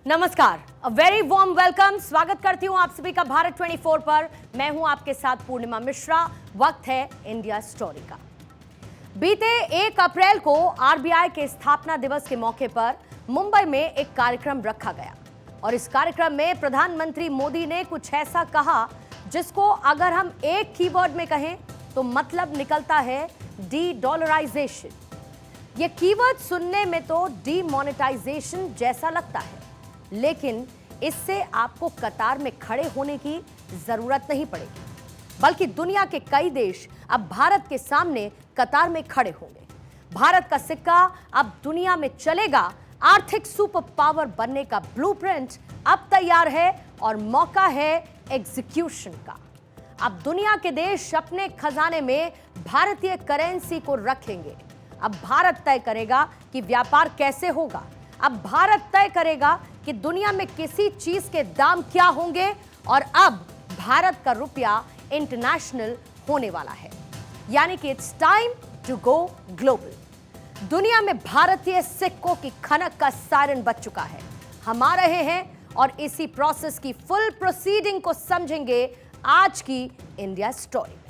नमस्कार, a very warm welcome. स्वागत करती हूं आप सभी का भारत 24 पर। मैं हूं आपके साथ पूर्णिमा मिश्रा। वक्त है इंडिया स्टोरी का। बीते 1 अप्रैल को आरबीआई के स्थापना दिवस के मौके पर मुंबई में एक कार्यक्रम रखा गया और इस कार्यक्रम में प्रधानमंत्री मोदी ने कुछ ऐसा कहा जिसको अगर हम एक कीवर्ड में कहें तो मतलब निकलता है डी-डॉलराइजेशन। ये कीवर्ड सुनने में तो डीमोनेटाइजेशन जैसा लगता है, लेकिन इससे आपको कतार में खड़े होने की जरूरत नहीं पड़ेगी, बल्कि दुनिया के कई देश अब भारत के सामने कतार में खड़े होंगे। भारत का सिक्का अब दुनिया में चलेगा। आर्थिक सुपर पावर बनने का ब्लूप्रिंट अब तैयार है और मौका है एग्जीक्यूशन का। अब दुनिया के देश अपने खजाने में भारतीय करेंसी को रखेंगे। अब भारत तय करेगा कि व्यापार कैसे होगा। अब भारत तय करेगा कि दुनिया में किसी चीज के दाम क्या होंगे और अब भारत का रुपया इंटरनेशनल होने वाला है, यानी कि it's time to go global. दुनिया में भारतीय सिक्कों की खनक का सायरन बज चुका है। हम आ रहे हैं और इसी प्रोसेस की फुल प्रोसीडिंग को समझेंगे आज की इंडिया स्टोरी में।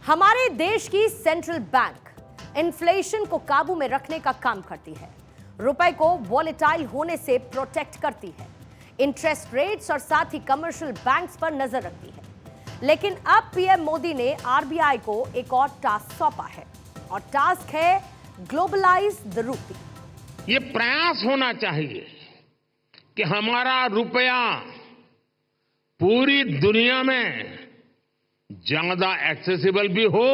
हमारे देश की सेंट्रल बैंक इन्फ्लेशन को काबू में रखने का काम करती है, रुपए को वॉलेटाइल होने से प्रोटेक्ट करती है, इंटरेस्ट रेट्स और साथ ही कमर्शियल बैंक्स पर नजर रखती है। लेकिन अब पीएम मोदी ने आरबीआई को एक और टास्क सौंपा है और टास्क है ग्लोबलाइज द रूपी। ये प्रयास होना चाहिए कि हमारा रुपया पूरी दुनिया में ज्यादा एक्सेसिबल भी हो,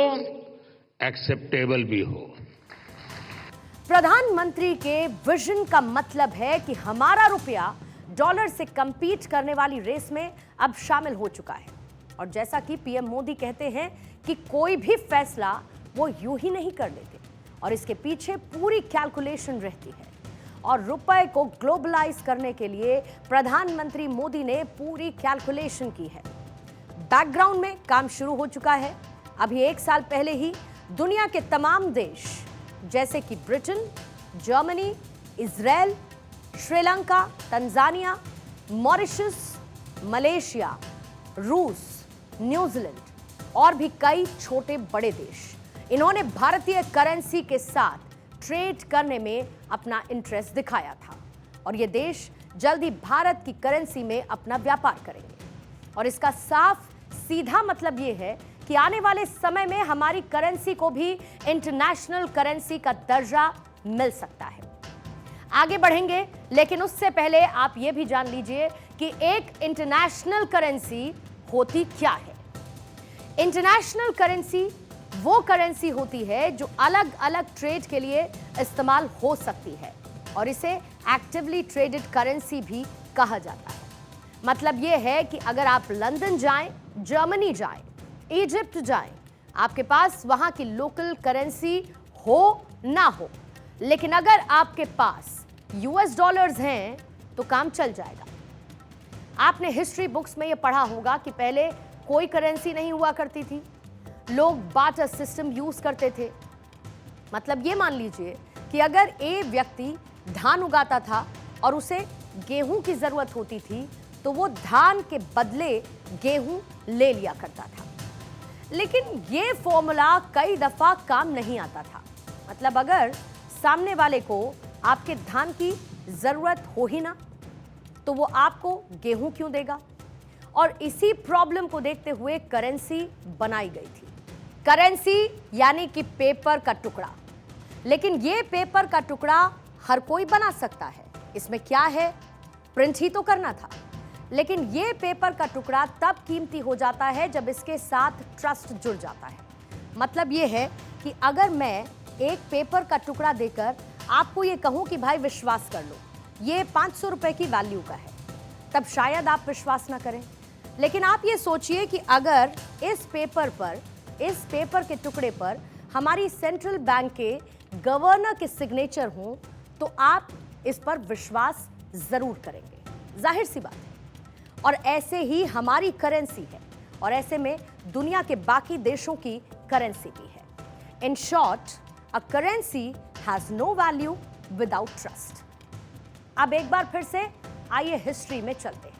एक्सेप्टेबल भी हो। प्रधानमंत्री के विजन का मतलब है कि हमारा रुपया डॉलर से कंपीट करने वाली रेस में अब शामिल हो चुका है। और जैसा कि पीएम मोदी कहते हैं कि कोई भी फैसला वो यूं ही नहीं कर लेते और इसके पीछे पूरी कैलकुलेशन रहती है। और रुपए को ग्लोबलाइज करने के लिए प्रधानमंत्री मोदी ने पूरी कैलकुलेशन की है। बैकग्राउंड में काम शुरू हो चुका है। अभी 1 साल पहले ही दुनिया के तमाम देश जैसे कि Britain, Germany, Israel, Sri Lanka, Tanzania, Mauritius, Malaysia, रूस, न्यूजीलैंड और भी कई छोटे बड़े देश, इन्होंने भारतीय करेंसी के साथ ट्रेड करने में अपना इंटरेस्ट दिखाया था और ये देश जल्दी भारत की करेंसी में अपना व्यापार करेंगे। और इसका साफ सीधा मतलब यह है कि आने वाले समय में हमारी करेंसी को भी इंटरनेशनल करेंसी का दर्जा मिल सकता है। आगे बढ़ेंगे, लेकिन उससे पहले आप यह भी जान लीजिए कि एक इंटरनेशनल करेंसी होती क्या है। इंटरनेशनल करेंसी वो करेंसी होती है जो अलग अलग ट्रेड के लिए इस्तेमाल हो सकती है और इसे एक्टिवली ट्रेडेड करेंसी भी कहा जाता है। मतलब यह है कि अगर आप लंदन जाएं, जर्मनी जाएं, इजिप्ट जाएं, आपके पास वहां की लोकल करेंसी हो ना हो, लेकिन अगर आपके पास यूएस डॉलर्स हैं तो काम चल जाएगा। आपने हिस्ट्री बुक्स में यह पढ़ा होगा कि पहले कोई करेंसी नहीं हुआ करती थी, लोग बार्टर सिस्टम यूज करते थे। मतलब ये मान लीजिए कि अगर एक व्यक्ति धान उगाता था और उसे गेहूं की जरूरत होती थी तो वो धान के बदले गेहूं ले लिया करता था। लेकिन ये फॉर्मूला कई दफा काम नहीं आता था। मतलब अगर सामने वाले को आपके धान की जरूरत हो ही ना तो वो आपको गेहूं क्यों देगा। और इसी प्रॉब्लम को देखते हुए करेंसी बनाई गई थी। करेंसी यानी कि पेपर का टुकड़ा। लेकिन ये पेपर का टुकड़ा हर कोई बना सकता है। इसमें क्या है, प्रिंट ही तो करना था। लेकिन ये पेपर का टुकड़ा तब कीमती हो जाता है जब इसके साथ ट्रस्ट जुड़ जाता है। मतलब ये है कि अगर मैं एक पेपर का टुकड़ा देकर आपको ये कहूं कि भाई विश्वास कर लो, ये 500 रुपए की वैल्यू का है, तब शायद आप विश्वास ना करें। लेकिन आप ये सोचिए कि अगर इस पेपर के टुकड़े पर हमारी सेंट्रल बैंक के गवर्नर के सिग्नेचर हों तो आप इस पर विश्वास जरूर करेंगे, जाहिर सी बात है। और ऐसे ही हमारी करेंसी है और ऐसे में दुनिया के बाकी देशों की करेंसी भी है। In short, a currency has no value without trust. अब एक बार फिर से आइए हिस्ट्री में चलते हैं।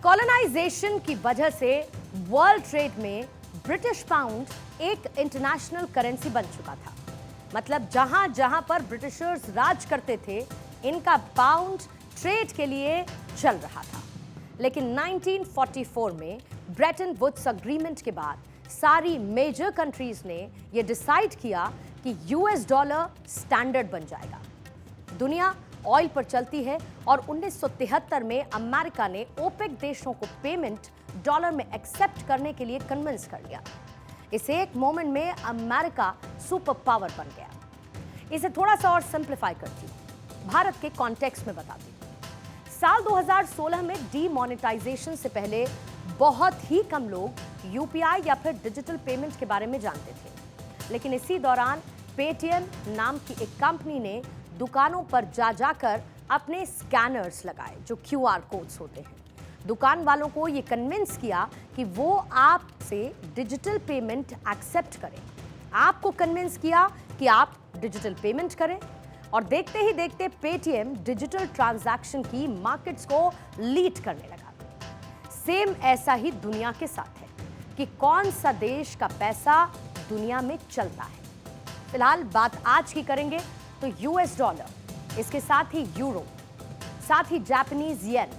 कॉलोनाइजेशन की वजह से वर्ल्ड ट्रेड में ब्रिटिश पाउंड एक इंटरनेशनल करेंसी बन चुका था। मतलब जहां जहां पर ब्रिटिशर्स राज करते थे, इनका पाउंड ट्रेड के लिए चल रहा था। लेकिन 1944 में ब्रेटन वुड्स अग्रीमेंट के बाद सारी मेजर कंट्रीज ने यह डिसाइड किया कि यूएस डॉलर स्टैंडर्ड बन जाएगा। दुनिया ऑयल पर चलती है और 1973 में अमेरिका ने ओपेक देशों को पेमेंट डॉलर में एक्सेप्ट करने के लिए कन्विंस कर लिया। इस एक मोमेंट में अमेरिका सुपर पावर बन गया। इसे थोड़ा सा और सिंप्लीफाई करती हूं, भारत के कॉन्टेक्स्ट में बताती हूं। साल 2016 में डीमोनेटाइजेशन से पहले बहुत ही कम लोग यूपीआई या फिर डिजिटल पेमेंट के बारे में जानते थे। लेकिन इसी दौरान पेटीएम नाम की एक कंपनी ने दुकानों पर जाकर अपने स्कैनर्स लगाए, जो क्यूआर कोड्स होते हैं। दुकान वालों को ये कन्विंस किया कि वो आपसे डिजिटल पेमेंट एक्सेप्ट करें। आपको कन्विंस किया कि आप डिजिटल पेमेंट करें और देखते ही देखते पेटीएम डिजिटल ट्रांजैक्शन की मार्केट्स को लीड करने लगा। सेम ऐसा ही दुनिया के साथ है कि कौन सा देश का पैसा दुनिया में चलता है। फिलहाल बात आज की करेंगे तो यूएस डॉलर, इसके साथ ही यूरो, साथ ही जापानीज येन,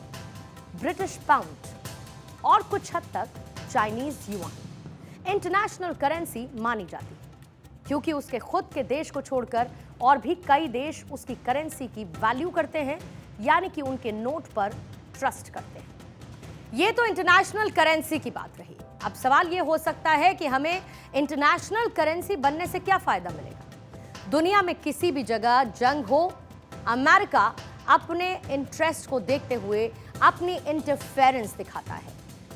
ब्रिटिश पाउंड और कुछ हद तक चाइनीज युआन इंटरनेशनल करेंसी मानी जाती है, क्योंकि उसके खुद के देश को छोड़कर और भी कई देश उसकी करेंसी की वैल्यू करते हैं, यानी कि उनके नोट पर ट्रस्ट करते हैं। ये तो इंटरनेशनल करेंसी की बात रही। अब सवाल ये हो सकता है कि हमें इंटरनेशनल करेंसी बनने से क्या फायदा मिलेगा। दुनिया में किसी भी जगह जंग हो, अमेरिका अपने इंटरेस्ट को देखते हुए अपनी इंटरफेरेंस दिखाता है,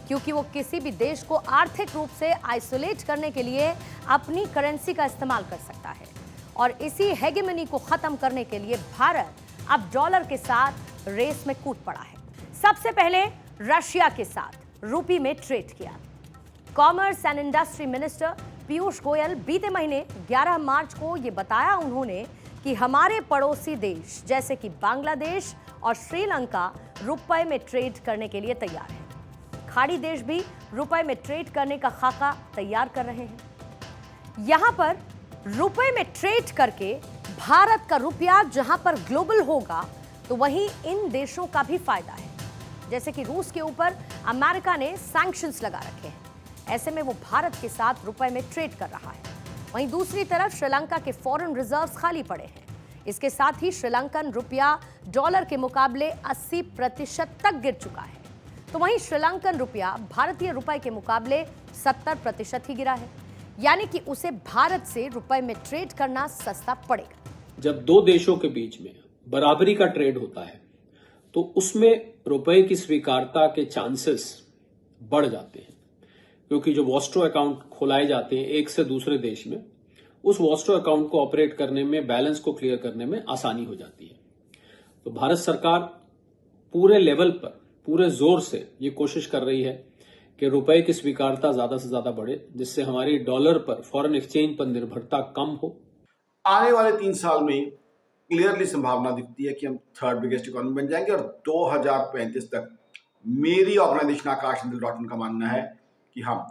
क्योंकि वो किसी भी देश को आर्थिक रूप से आइसोलेट करने के लिए अपनी करेंसी का इस्तेमाल कर सकता है। और इसी हेगेमनी को खत्म करने के लिए भारत अब डॉलर के साथ रेस में कूद पड़ा है। सबसे पहले रशिया के साथ रूपी में ट्रेड किया। Commerce and industry minister Piyush Goyal बीते महीने 11 मार्च को यह बताया उन्होंने कि हमारे पड़ोसी देश जैसे कि बांग्लादेश और श्रीलंका रुपए में ट्रेड करने के लिए तैयार हैं। खाड़ी देश भी रुपए में ट्रेड करने का खाका तैयार कर रहे हैं। यहां पर रुपए में ट्रेड करके भारत का रुपया जहां पर ग्लोबल होगा, तो वहीं इन देशों का भी फायदा है। जैसे कि रूस के ऊपर अमेरिका ने सैंक्शंस लगा रखे हैं, ऐसे में वो भारत के साथ रुपए में ट्रेड कर रहा है। वहीं दूसरी तरफ श्रीलंका के फॉरेन रिजर्व्स खाली पड़े हैं। इसके साथ ही श्रीलंकन रुपया डॉलर के मुकाबले 80% तक गिर चुका है। तो वहीं श्रीलंकन रुपया भारतीय रुपए के मुकाबले 70% ही गिरा है, यानी कि उसे भारत से रुपए में ट्रेड करना सस्ता पड़ेगा। जब दो देशों के बीच में बराबरी का ट्रेड होता है तो उसमें रुपए की स्वीकारता के चांसेस बढ़ जाते हैं, क्योंकि जो वॉस्ट्रो अकाउंट खोलाए जाते हैं एक से दूसरे देश में, उस वॉस्ट्रो अकाउंट को ऑपरेट करने में, बैलेंस को क्लियर करने में आसानी हो जाती है। तो भारत सरकार पूरे लेवल पर, पूरे जोर से ये कोशिश कर रही है कि रुपए की स्वीकारता ज्यादा से ज्यादा बढ़े, जिससे हमारी डॉलर पर, फॉरेन एक्सचेंज पर निर्भरता कम हो। आने वाले 3 साल में क्लियरली संभावना दिखती है कि हम थर्ड बिगेस्ट इकोनॉमी बन जाएंगे और 2035 तक मेरी ऑर्गेनाइजेशन आकाशनिधि.in का मानना है कि हम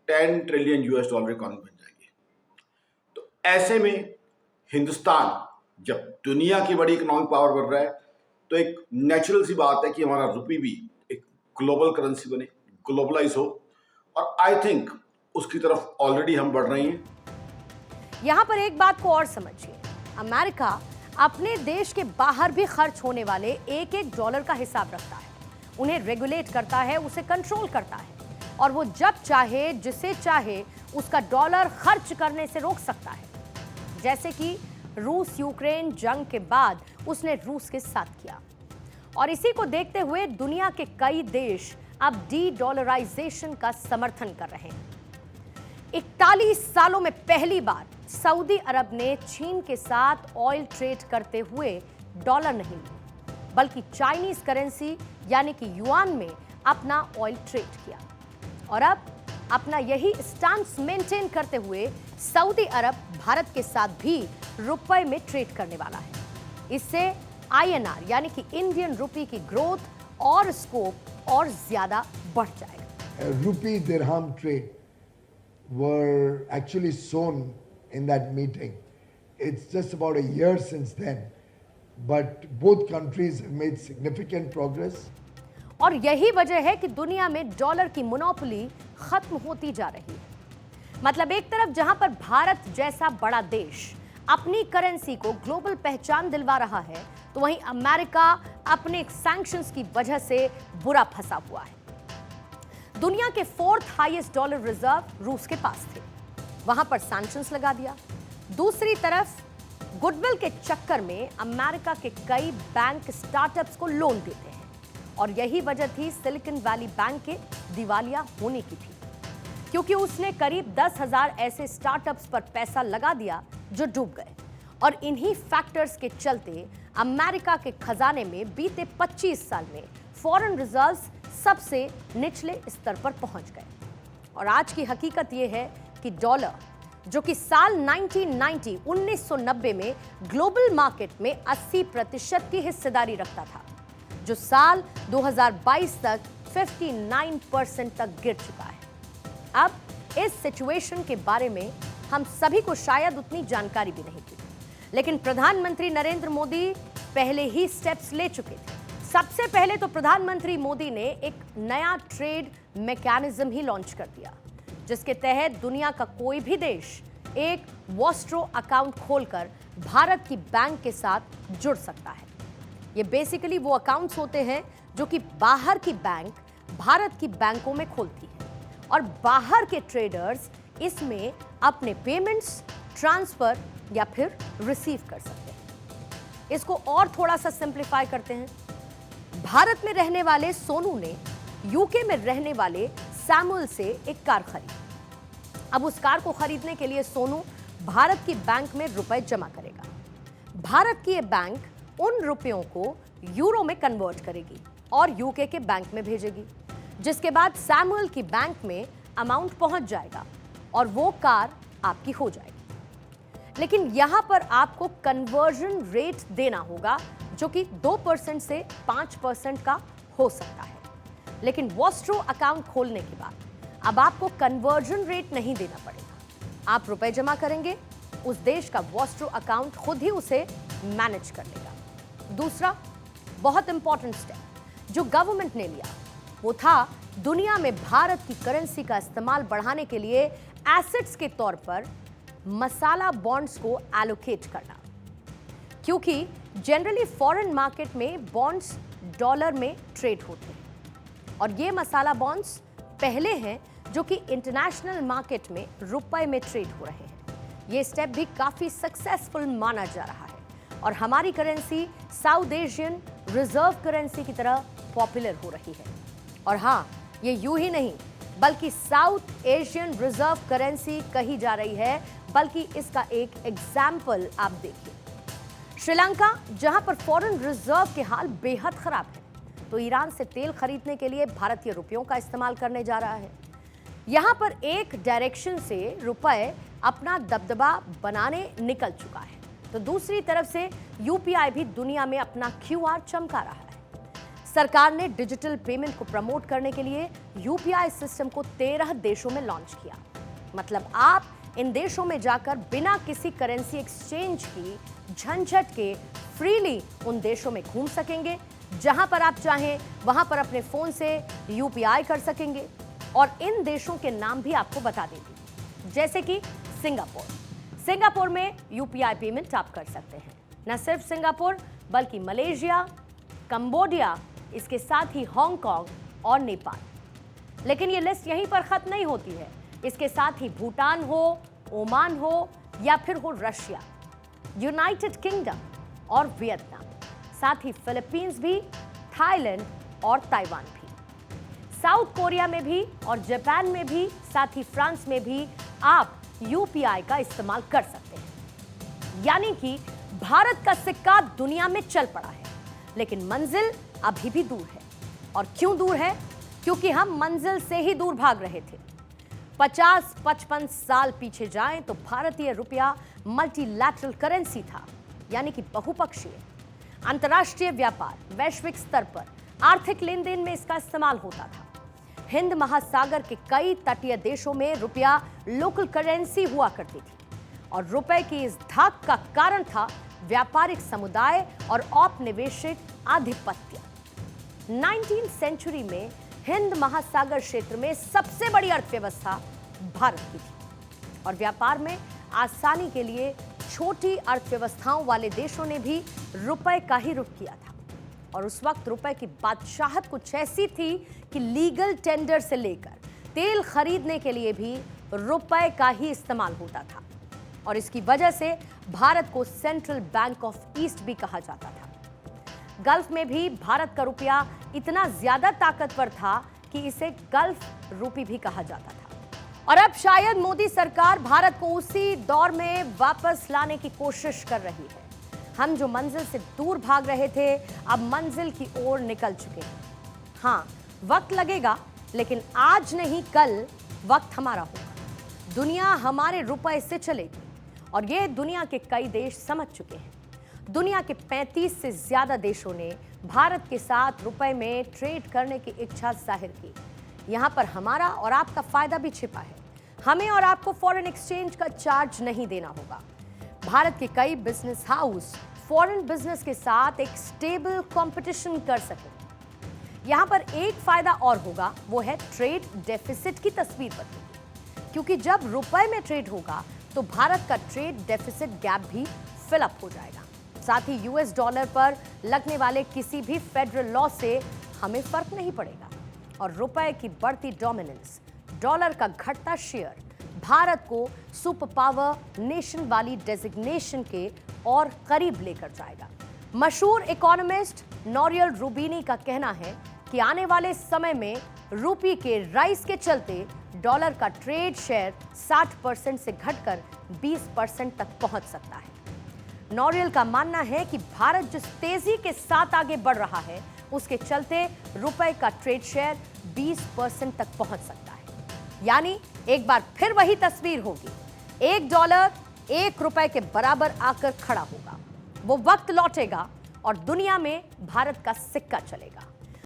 10 ट्रिलियन यूएस डॉलर इकोनॉमी बन जाएंगे। तो ऐसे में हिंदुस्तान जब दुनिया की बड़ी इकोनॉमिक पावर बन रहा है, तो एक नेचुरल सी बात है कि हमारा रुपये भी एक ग्लोबल करेंसी बने, ग्लोबलाइज हो, और आई थिंक उसकी तरफ ऑलरेडी हम बढ़ रहे हैं। यहां पर एक बात को और समझिए, अमेरिका अपने देश के बाहर भी खर्च होने वाले एक एक डॉलर का हिसाब रखता है, उन्हें रेगुलेट करता है, उसे कंट्रोल करता है, और वो जब चाहे, जिसे चाहे उसका डॉलर खर्च करने से रोक सकता है। जैसे कि रूस यूक्रेन जंग के बाद उसने रूस के साथ किया, और इसी को देखते हुए दुनिया के कई देश अब डी-डॉलराइजेशन का समर्थन कर रहे हैं। 41 सालों में पहली बार सऊदी अरब ने चीन के साथ ऑयल ट्रेड करते हुए डॉलर नहीं बल्कि चाइनीज करेंसी यानी कि युआन में अपना ऑयल ट्रेड किया। और अब अपना यही स्टांस मेंटेन करते हुए सऊदी अरब भारत के साथ भी रुपए में ट्रेड करने वाला है। इससे INR यानी कि इंडियन रुपी की ग्रोथ और स्कोप और ज्यादा बढ़ जाएगा। Rupee dirham trade were actually sown in that meeting. It's just about a year since then, but both countries have made significant progress. और यही वजह है कि दुनिया में डॉलर की मोनोपोली खत्म होती जा रही है। मतलब एक तरफ जहां पर भारत जैसा बड़ा देश अपनी करेंसी को ग्लोबल पहचान दिलवा रहा है, तो वहीं अमेरिका अपने सैंक्शंस की वजह से बुरा फंसा हुआ है। दुनिया के 4th हाईएस्ट डॉलर रिजर्व रूस के पास थे, वहां पर सैंक्शंस लगा दिया। दूसरी तरफ गुडविल के चक्कर में अमेरिका के कई बैंक स्टार्टअप्स को लोन देते हैं और यही वजह थी सिलिकॉन वैली बैंक के दिवालिया होने की थी, क्योंकि उसने करीब 10,000 ऐसे स्टार्टअप्स पर पैसा लगा दिया जो डूब गए। और इन्हीं फैक्टर्स के चलते अमेरिका के खजाने में बीते 25 साल में फॉरेन रिजर्व्स सबसे निचले स्तर पर पहुंच गए। और आज की हकीकत यह है कि डॉलर, जो कि साल 1990 में ग्लोबल मार्केट में 80% की हिस्सेदारी रखता था, जो साल 2022 तक 59% तक गिर चुका है। अब इस सिचुएशन के बारे में हम सभी को शायद उतनी जानकारी भी नहीं थी, लेकिन प्रधानमंत्री नरेंद्र मोदी पहले ही स्टेप्स ले चुके थे। सबसे पहले तो प्रधानमंत्री मोदी ने एक नया ट्रेड मैकेनिज्म ही लॉन्च कर दिया, जिसके तहत दुनिया का कोई भी देश एक वॉस्ट्रो अकाउंट खोलकर भारत की बैंक के साथ जुड़ सकता है। ये बेसिकली वो अकाउंट्स होते हैं जो कि बाहर की बैंक भारत की बैंकों में खोलती है और बाहर के ट्रेडर्स इसमें अपने पेमेंट्स ट्रांसफर या फिर रिसीव कर सकते हैं। इसको और थोड़ा सा सिंप्लीफाई करते हैं। भारत में रहने वाले सोनू ने यूके में रहने वाले सैमुअल से एक कार खरीदी। अब उस कार को खरीदने के लिए सोनू भारत की बैंक में रुपए जमा करेगा। भारत की ये बैंक उन रुपयों को यूरो में कन्वर्ट करेगी और यूके के बैंक में भेजेगी, जिसके बाद सैमुअल की बैंक में अमाउंट पहुंच जाएगा और वो कार आपकी हो जाएगी। लेकिन यहां पर आपको कन्वर्जन रेट देना होगा, जो कि 2% से 5% का हो सकता है। लेकिन वॉस्ट्रो अकाउंट खोलने के बाद अब आपको कन्वर्जन रेट नहीं देना पड़ेगा। आप रुपए जमा करेंगे, उस देश का वॉस्ट्रो अकाउंट खुद ही उसे मैनेज कर लेगा। दूसरा बहुत इंपॉर्टेंट स्टेप जो गवर्नमेंट ने लिया वो था दुनिया में भारत की करेंसी का इस्तेमाल बढ़ाने के लिए एसेट्स के तौर पर मसाला बॉन्ड्स को एलोकेट करना, क्योंकि जनरली फॉरेन मार्केट में बॉन्ड्स डॉलर में ट्रेड होते हैं और ये मसाला बॉन्ड्स पहले हैं जो कि इंटरनेशनल मार्केट में रुपए में ट्रेड हो रहे हैं। ये स्टेप भी काफी सक्सेसफुल माना जा रहा है और हमारी currency south Asian reserve currency की तरह पॉपुलर हो रही है। और हाँ, ये यूं ही नहीं बल्कि साउथ एशियन रिजर्व करेंसी कही जा रही है, बल्कि इसका एक एग्जाम्पल आप देखिए। श्रीलंका, जहां पर फॉरेन रिजर्व के हाल बेहद खराब है, तो ईरान से तेल खरीदने के लिए भारतीय रुपयों का इस्तेमाल करने जा रहा है। यहां पर एक डायरेक्शन से रुपए अपना दबदबा बनाने निकल चुका है, तो दूसरी तरफ से यूपीआई भी दुनिया में अपना क्यूआर चमका रहा है। सरकार ने डिजिटल पेमेंट को प्रमोट करने के लिए यूपीआई सिस्टम को 13 देशों में लॉन्च किया। मतलब आप इन देशों में जाकर बिना किसी करेंसी एक्सचेंज की झंझट के फ्रीली उन देशों में घूम सकेंगे। जहां पर आप चाहें वहां पर अपने फोन से यूपीआई कर सकेंगे और इन देशों के नाम भी आपको बता देंगे, जैसे कि सिंगापुर में यूपीआई पेमेंट आप कर सकते हैं। न सिर्फ सिंगापुर बल्कि मलेशिया, कंबोडिया, इसके साथ ही हांगकांग और नेपाल। लेकिन ये लिस्ट यहीं पर खत्म नहीं होती है। इसके साथ ही भूटान हो, ओमान हो या फिर हो रशिया, यूनाइटेड किंगडम और वियतनाम, साथ ही फिलीपींस भी, थाईलैंड और ताइवान भी। साउथ कोरिया में भी और जापान में भी, साथ ही फ्रांस में भी आप यूपीआई का इस्तेमाल कर सकते हैं। यानी कि भारत का सिक्का दुनिया में चल पड़ा है, लेकिन मंजिल अभी भी दूर है। और क्यों दूर है? क्योंकि हम मंजिल से ही दूर भाग रहे थे। 50-55 साल पीछे जाएं तो भारतीय रुपया मल्टीलैटरल करेंसी था, यानी कि बहुपक्षीय। अंतर्राष्ट्रीय व्यापार, वैश्विक स्तर पर आर्थिक लेन देन में इसका इस्तेमाल होता था। हिंद महासागर के कई तटीय देशों में रुपया लोकल करेंसी हुआ करती थी और रुपए की इस धाक का कारण था व्यापारिक समुदाय और औपनिवेशिक आधिपत्य। 19वीं सेंचुरी में हिंद महासागर क्षेत्र में सबसे बड़ी अर्थव्यवस्था भारत की थी और व्यापार में आसानी के लिए छोटी अर्थव्यवस्थाओं वाले देशों ने भी रुपए का ही रुख किया था। और उस वक्त रुपए की बादशाहत कुछ ऐसी थी कि लीगल टेंडर से लेकर तेल खरीदने के लिए भी रुपए का ही इस्तेमाल होता था और इसकी वजह से भारत को सेंट्रल बैंक ऑफ ईस्ट भी कहा जाता था। गल्फ में भी भारत का रुपया इतना ज्यादा ताकतवर था कि इसे गल्फ रूपी भी कहा जाता था। और अब शायद मोदी सरकार भारत को उसी दौर में वापस लाने की कोशिश कर रही है। हम जो मंजिल से दूर भाग रहे थे, अब मंजिल की ओर निकल चुके हैं। हाँ, वक्त लगेगा, लेकिन आज नहीं कल वक्त हमारा होगा। दुनिया हमारे रुपए से चलेगी और ये दुनिया के कई देश समझ चुके हैं। दुनिया के 35 से ज्यादा देशों ने भारत के साथ रुपए में ट्रेड करने की इच्छा जाहिर की। यहाँ पर हमारा और आपका फायदा भी छिपा है। हमें और आपको फॉरेन एक्सचेंज का चार्ज नहीं देना होगा। भारत के कई बिजनेस हाउस फॉरेन बिजनेस के साथ एक स्टेबल कंपटीशन कर सकें। यहाँ पर एक फायदा और होगा, वो है ट्रेड डेफिसिट की तस्वीर बदलेगी, क्योंकि जब रुपए में ट्रेड होगा तो भारत का ट्रेड डेफिसिट गैप भी फिल अप हो जाएगा। साथ ही यूएस डॉलर पर लगने वाले किसी भी फेडरल लॉ से हमें फर्क नहीं पड़ेगा और रुपए की बढ़ती डोमिनेंस, डॉलर का घटता शेयर भारत को सुपर पावर नेशन वाली डेजिग्नेशन के और करीब लेकर जाएगा। मशहूर इकोनॉमिस्ट नोरियल रूबिनी का कहना है कि आने वाले समय में रूपी के राइज के चलते डॉलर का ट्रेड शेयर 60% से घटकर 20% तक पहुंच सकता है। नोरियल का मानना है कि भारत जिस तेजी के साथ आगे बढ़ रहा है, उसके चलते रुपए का ट्रेड शेयर 20% तक पहुंच सकता है। यानी एक बार फिर वही तस्वीर होगी, $1 ₹1 के बराबर आकर खड़ा होगा। वो वक्त लौटेगा और दुनिया में भारत का सिक्का चलेगा।